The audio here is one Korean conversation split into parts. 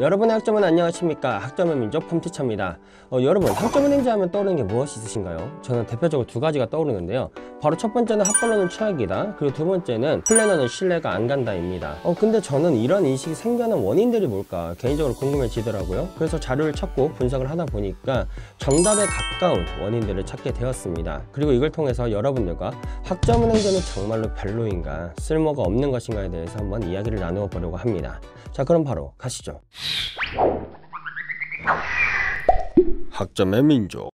여러분의 학점은 안녕하십니까. 학점의 민족 폼티처입니다. 여러분, 학점은행제 하면 떠오르는 게 무엇이 있으신가요? 저는 대표적으로 두 가지가 떠오르는데요. 바로 첫 번째는 합벌로는 최악이다, 그리고 두 번째는 플래너는 신뢰가 안 간다입니다. 근데 저는 이런 인식이 생겨난 원인들이 뭘까 개인적으로 궁금해지더라고요. 그래서 자료를 찾고 분석을 하다 보니까 정답에 가까운 원인들을 찾게 되었습니다. 그리고 이걸 통해서 여러분들과 학점은행제는 정말로 별로인가, 쓸모가 없는 것인가에 대해서 한번 이야기를 나누어 보려고 합니다. 자, 그럼 바로 가시죠. 학점의 민족.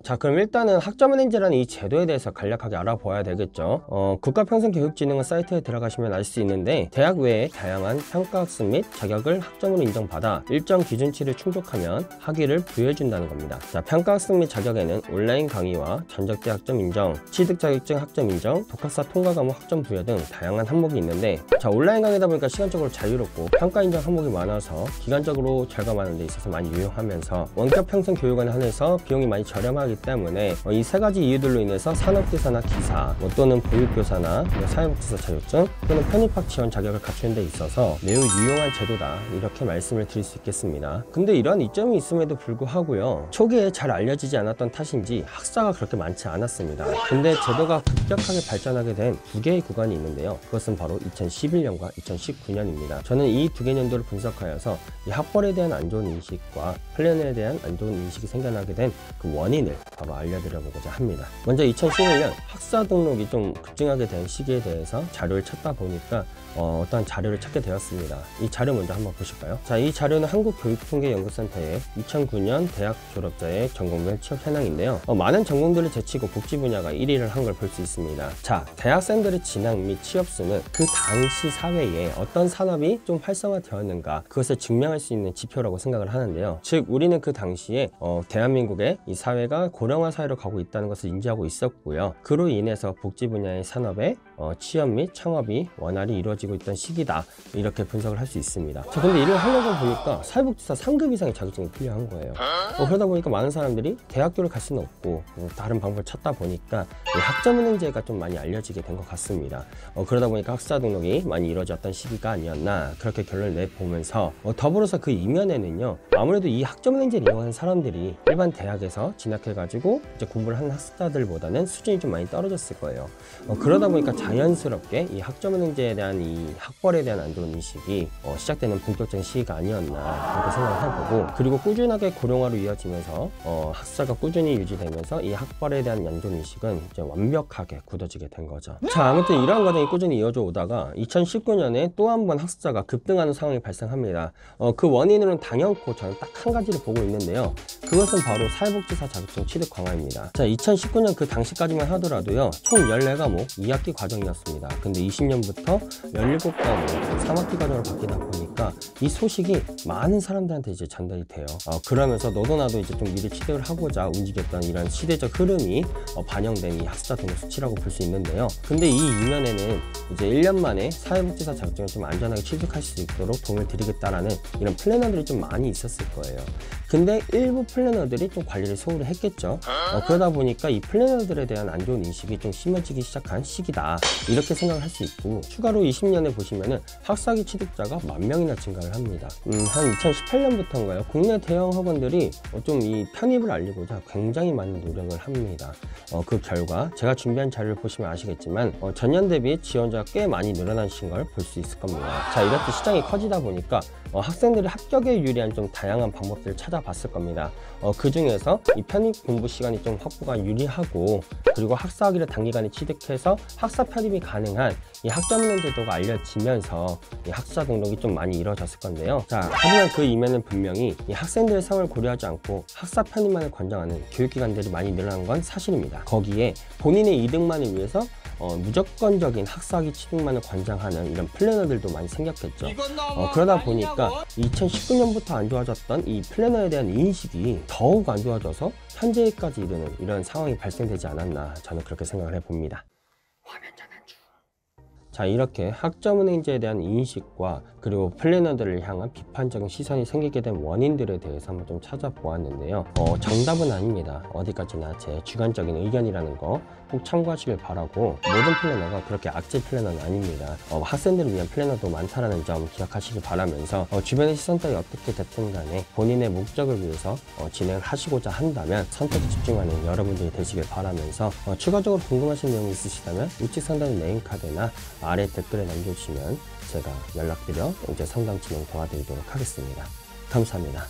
자, 그럼 일단은 학점은행제라는 이 제도에 대해서 간략하게 알아봐야 되겠죠. 국가평생교육진흥원 사이트에 들어가시면 알 수 있는데, 대학 외에 다양한 평가학습 및 자격을 학점으로 인정받아 일정 기준치를 충족하면 학위를 부여해준다는 겁니다. 자, 평가학습 및 자격에는 온라인 강의와 전적대 학점 인정, 취득 자격증 학점 인정, 독학사 통과 과목 학점 부여 등 다양한 항목이 있는데, 자, 온라인 강의다 보니까 시간적으로 자유롭고 평가 인정 항목이 많아서 기간적으로 절감하는 데 있어서 많이 유용하면서 원격 평생교육원에 한해서 비용이 많이 저렴하기 때문에 이 세 가지 이유들로 인해서 산업기사나 기사, 또는 보육교사나 사회복지사 자격증, 또는 편입학 지원 자격을 갖추는 데 있어서 매우 유용한 제도다, 이렇게 말씀을 드릴 수 있겠습니다. 근데 이러한 이점이 있음에도 불구하고요, 초기에 잘 알려지지 않았던 탓인지 학사가 그렇게 많지 않았습니다. 근데 제도가 급격하게 발전하게 된 두 개의 구간이 있는데요, 그것은 바로 2011년과 2019년입니다. 저는 이 두 개 년도를 분석하여서 이 학벌에 대한 안 좋은 인식과 플래너에 대한 안 좋은 인식이 생겨나게 된 그 원인을 바로 알려드려보고자 합니다. 먼저 2011년 학사 등록이 좀 급증하게 된 시기에 대해서 자료를 찾다 보니까 어떤 자료를 찾게 되었습니다. 이 자료 먼저 한번 보실까요? 자, 이 자료는 한국교육통계연구센터의 2009년 대학 졸업자의 전공별 취업 현황인데요. 많은 전공들을 제치고 복지 분야가 1위를 한 걸 볼 수 있습니다. 자, 대학생들의 진학 및 취업 수는 그 당시 사회에 어떤 산업이 좀 활성화되었는가, 그것을 증명할 수 있는 지표라고 생각을 하는데요. 즉, 우리는 그 당시에 대한민국의 이 사회가 고령화 사회로 가고 있다는 것을 인지하고 있었고요. 그로 인해서 복지 분야의 산업의 취업 및 창업이 원활히 이루어지고 있던 시기다, 이렇게 분석을 할 수 있습니다. 자, 근데 이를 하려고 보니까 사회복지사 3급 이상의 자격증이 필요한 거예요. 그러다 보니까 많은 사람들이 대학교를 갈 수는 없고 다른 방법을 찾다 보니까 이 학점은행제가 좀 많이 알려지게 된 것 같습니다. 그러다 보니까 학사 등록이 많이 이루어졌던 시기가 아니었나, 그렇게 결론을 내보면서 더불어서 그 이면에는요, 아무래도 이 학점은행제를 이용하는 사람들이 일반 대학에서 진학해가지고 이제 공부를 하는 학사들보다는 수준이 좀 많이 떨어졌을 거예요. 그러다 보니까 자연스럽게 이 학점은행제에 대한 이 학벌에 대한 안 좋은 인식이 시작되는 본격적인 시기가 아니었나, 그렇게 생각을 해보고, 그리고 꾸준하게 고령화로 이어지면서 학사가 꾸준히 유지되면서 이 학벌에 대한 안 좋은 인식은 이제 완벽하게 굳어지게 된 거죠. 자, 아무튼 이러한 과정이 꾸준히 이어져 오다가 2019년에 또 한 번 학사가 급등하는 상황이 발생합니다. 그 원인으로는 당연코 저는 딱 한 가지를 보고 있는데요, 그것은 바로 사회복지사 자격증 취득 강화입니다. 자, 2019년 그 당시까지만 하더라도요, 총 14과목 2학기 과정이었습니다. 근데 20년부터 17과목 3학기 과정으로 바뀌다 보니까 이 소식이 많은 사람들한테 이제 전달이 돼요. 그러면서 너도 나도 이제 좀 미리 취득을 하고자 움직였던 이런 시대적 흐름이 반영된 이 학사 등록 수치라고 볼 수 있는데요. 근데 이 이면에는 이제 1년 만에 사회복지사 자격증을 좀 안전하게 취득할 수 있도록 도움을 드리겠다라는 이런 플래너들이 좀 많이 있었을 거예요. 근데 일부 플래너들이 좀 관리를 소홀히 했겠죠. 그러다 보니까 이 플래너들에 대한 안 좋은 인식이 좀 심해지기 시작한 시기다, 이렇게 생각을 할 수 있고, 추가로 20년에 보시면은 학사학위 취득자가 10,000명이나 증가를 합니다. 한 2018년부터인가요? 국내 대형 학원들이 좀 이 편입을 알리고자 굉장히 많은 노력을 합니다. 그 결과 제가 준비한 자료를 보시면 아시겠지만 전년 대비 지원자가 꽤 많이 늘어나신 걸 볼 수 있을 겁니다. 자, 이렇게 시장이 커지다 보니까 학생들이 합격에 유리한 좀 다양한 방법들을 찾아봤을 겁니다. 그 중에서 이 편입 공부 시간이 좀 확보가 유리하고, 그리고 학사학위를 단기간에 취득해서 학사 편입이 가능한 이 학점은행 제도가 알려지면서 이 학사 등록이 좀 많이 이루어졌을 건데요. 자, 하지만 그 이면은 분명히 이 학생들의 상을 고려하지 않고 학사 편입만을 권장하는 교육기관들이 많이 늘어난 건 사실입니다. 거기에 본인의 이득만을 위해서 무조건적인 학사학위 취득만을 권장하는 이런 플래너들도 많이 생겼겠죠. 그러다 보니까 2019년부터 안 좋아졌던 이 플래너에 대한 인식이 더욱 안 좋아져서 현재까지 이르는 이런 상황이 발생되지 않았나, 저는 그렇게 생각을 해봅니다. 화면 전환 중. 자, 이렇게 학점은행제에 대한 인식과 그리고 플래너들을 향한 비판적인 시선이 생기게 된 원인들에 대해서 한번 좀 찾아보았는데요. 정답은 아닙니다. 어디까지나 제 주관적인 의견이라는 거 꼭 참고하시길 바라고, 모든 플래너가 그렇게 악질 플래너는 아닙니다. 학생들을 위한 플래너도 많다는 점 기억하시길 바라면서, 주변의 시선 따위 어떻게 됐든 간에 본인의 목적을 위해서 진행을 하시고자 한다면 선택에 집중하는 여러분들이 되시길 바라면서, 추가적으로 궁금하신 내용이 있으시다면 우측 상단의 네임카드나 아래 댓글에 남겨주시면 제가 연락드려 이제 상담 진행 도와드리도록 하겠습니다. 감사합니다.